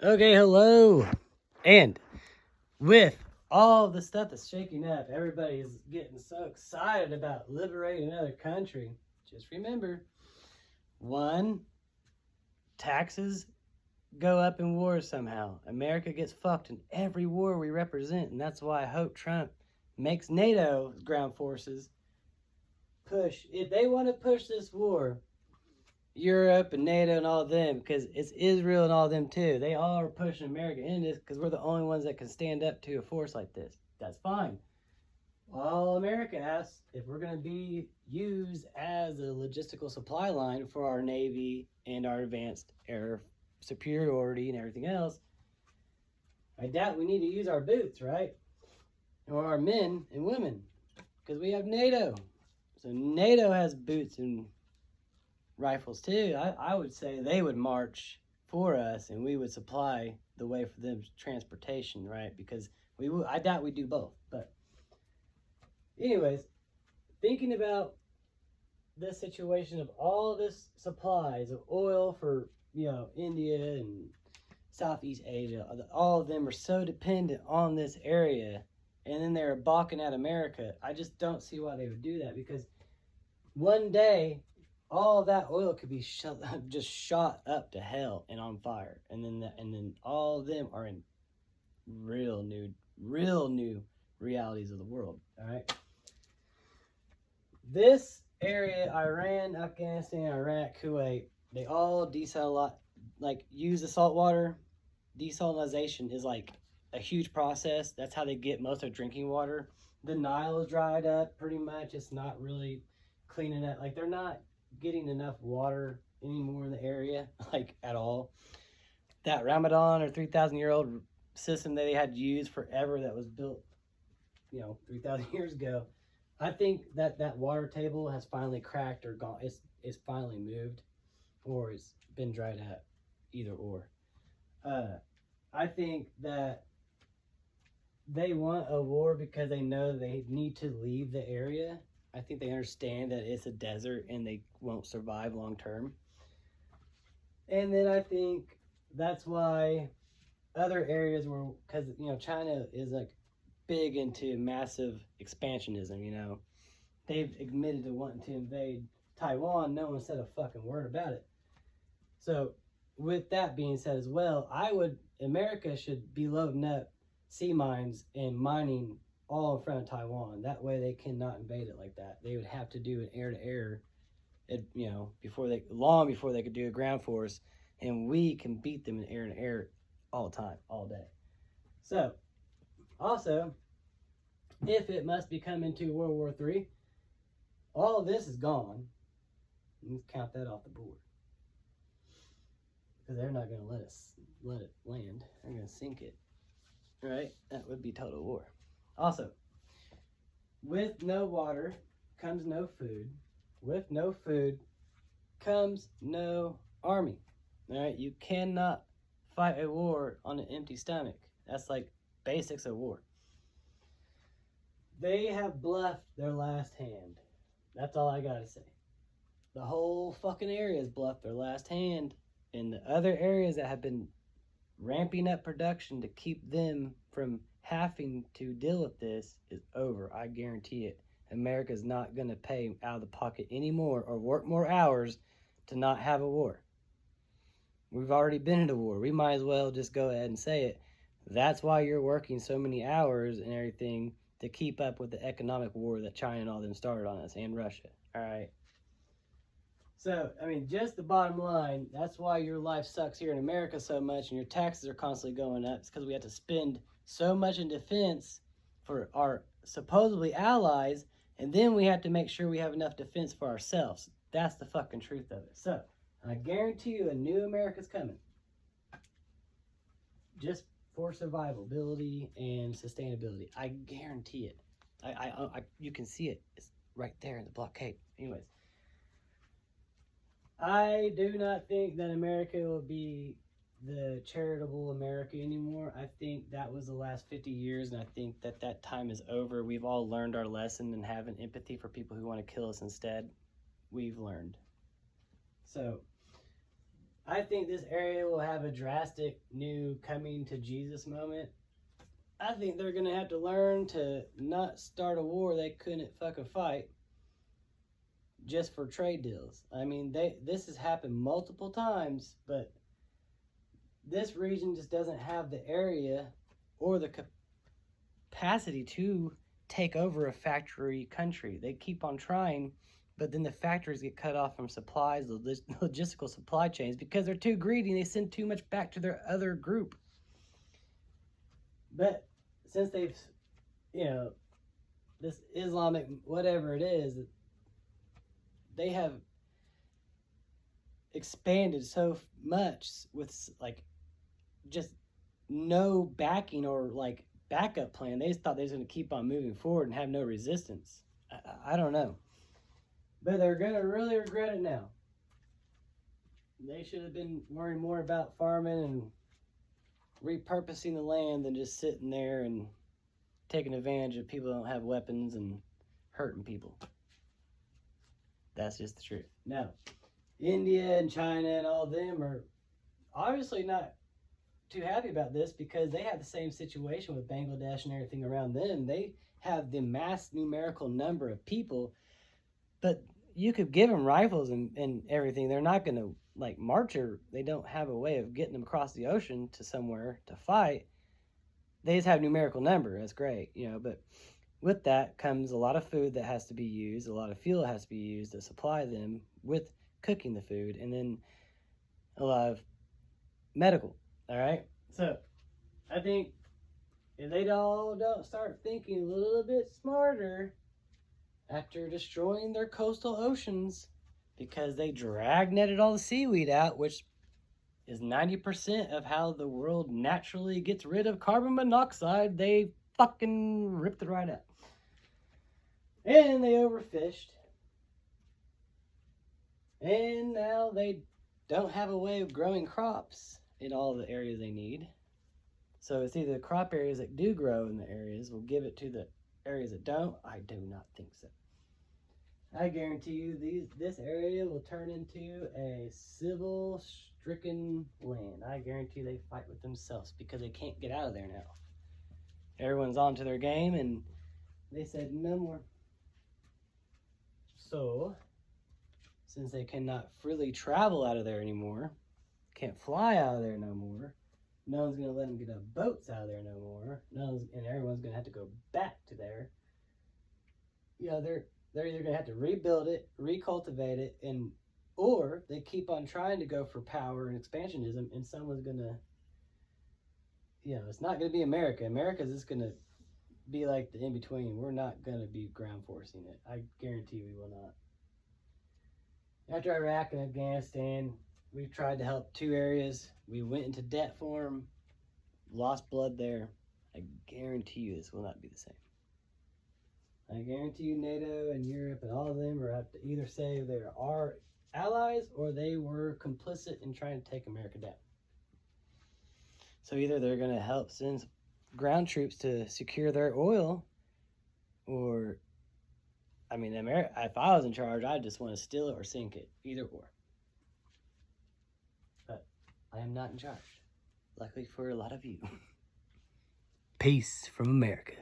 Okay, hello. And with all the stuff that's shaking up, everybody's getting so excited about liberating another country. Just remember, one, taxes go up in wars somehow. America gets fucked in every war we represent, and that's why I hope Trump makes NATO ground forces push. If they want to push this war, Europe and NATO and all of them, because it's Israel and all of them too. They all are pushing America into this because we're the only ones that can stand up to a force like this. That's fine. All America asks, if we're going to be used as a logistical supply line for our Navy and our advanced air superiority and everything else, I doubt we need to use our boots, right? Or our men and women, because we have NATO. So NATO has boots and rifles too. I would say they would march for us and we would supply the way for them transportation, right? Because I doubt we do both. But anyways, thinking about the situation of all this supplies of oil for India and Southeast Asia, all of them are so dependent on this area, and then they're balking at America. I just don't see why they would do that, because one day all that oil could be just shot up to hell and on fire, and then all of them are in real new realities of the world. All right, this area, Iran, Afghanistan, Iraq, Kuwait, they all use the salt water. Desalinization is like a huge process. That's how they get most of their drinking water. The Nile is dried up pretty much. It's not really cleaning up. Like, they're not getting enough water anymore in the area, like, at all. That Ramadan or 3,000-year-old system that they had used forever, that was built 3,000 years ago, I think that water table has finally cracked or gone. It's finally moved, or it's been dried up, either or. I think that they want a war because they know they need to leave the area. I think they understand that it's a desert and they won't survive long term. And then I think that's why other areas because China is like big into massive expansionism. They've admitted to wanting to invade Taiwan. No one said a fucking word about it. So with that being said as well, America should be loading up sea mines and mining all in front of Taiwan. That way they cannot invade it like that. They would have to do an air-to-air, before they could do a ground force, and we can beat them in air-to-air all the time, all day. So, also, if it must be coming to World War III, all of this is gone. Let's count that off the board. Because they're not going to let it land. They're going to sink it. Right? That would be total war. Also, with no water comes no food. With no food comes no army. All right? You cannot fight a war on an empty stomach. That's like basics of war. They have bluffed their last hand. That's all I gotta say. The whole fucking area has bluffed their last hand. And the other areas that have been ramping up production to keep them from having to deal with this is over. I guarantee it. America's not going to pay out of the pocket anymore or work more hours to not have a war. We've already been in a war. We might as well just go ahead and say it. That's why you're working so many hours and everything, to keep up with the economic war that China and all them started on us, and Russia. All right. So, just the bottom line, that's why your life sucks here in America so much and your taxes are constantly going up. It's because we have to spend so much in defense for our supposedly allies, and then we have to make sure we have enough defense for ourselves. That's the fucking truth of it. So, I guarantee you a new America's coming. Just for survivability and sustainability. I guarantee it. You can see it. It's right there in the blockade. Anyways. I do not think that America will be the charitable America anymore. I think that was the last 50 years, and I think that time is over. We've all learned our lesson, and having empathy for people who want to kill us instead, we've learned. So, I think this area will have a drastic new coming to Jesus moment. I think they're going to have to learn to not start a war they couldn't fucking fight just for trade deals. I mean, this has happened multiple times, but this region just doesn't have the area or the capacity to take over a factory country. They keep on trying, but then the factories get cut off from supplies, the logistical supply chains, because they're too greedy and they send too much back to their other group. But since they've, this Islamic whatever it is, they have expanded so much with like just no backing or like backup plan. They just thought they was going to keep on moving forward and have no resistance. I don't know. But they're going to really regret it now. They should have been worrying more about farming and repurposing the land than just sitting there and taking advantage of people who don't have weapons and hurting people. That's just the truth. Now, India and China and all of them are obviously not too happy about this because they have the same situation with Bangladesh and everything around them. They have the mass numerical number of people, but you could give them rifles and everything. They're not going to like march, or they don't have a way of getting them across the ocean to somewhere to fight. They just have numerical number. That's great, but with that comes a lot of food that has to be used, a lot of fuel has to be used to supply them with cooking the food, and then a lot of medical. All right, so I think if they all don't start thinking a little bit smarter after destroying their coastal oceans, because they drag-netted all the seaweed out, which is 90% of how the world naturally gets rid of carbon monoxide, they fucking ripped it right out. And they overfished. And now they don't have a way of growing crops in all the areas they need. So it's either the crop areas that do grow in the areas will give it to the areas that don't. I do not think so. I guarantee you this area will turn into a civil-stricken land. I guarantee they fight with themselves because they can't get out of there now. Everyone's onto their game and they said no more. So, since they cannot freely travel out of there anymore, can't fly out of there no more, no one's going to let them get boats out of there no more, and everyone's going to have to go back to there. They're either going to have to rebuild it, recultivate it, or they keep on trying to go for power and expansionism, and someone's going to, it's not going to be America. America's just going to be like the in-between. We're not going to be ground forcing it. I guarantee we will not. After Iraq and Afghanistan, we've tried to help two areas. We went into debt for them, lost blood there. I guarantee you this will not be the same. I guarantee you NATO and Europe and all of them are have to either say they are our allies or they were complicit in trying to take America down. So either they're going to help send ground troops to secure their oil, or, if I was in charge, I'd just want to steal it or sink it. Either or. But I am not in charge. Luckily for a lot of you. Peace from America.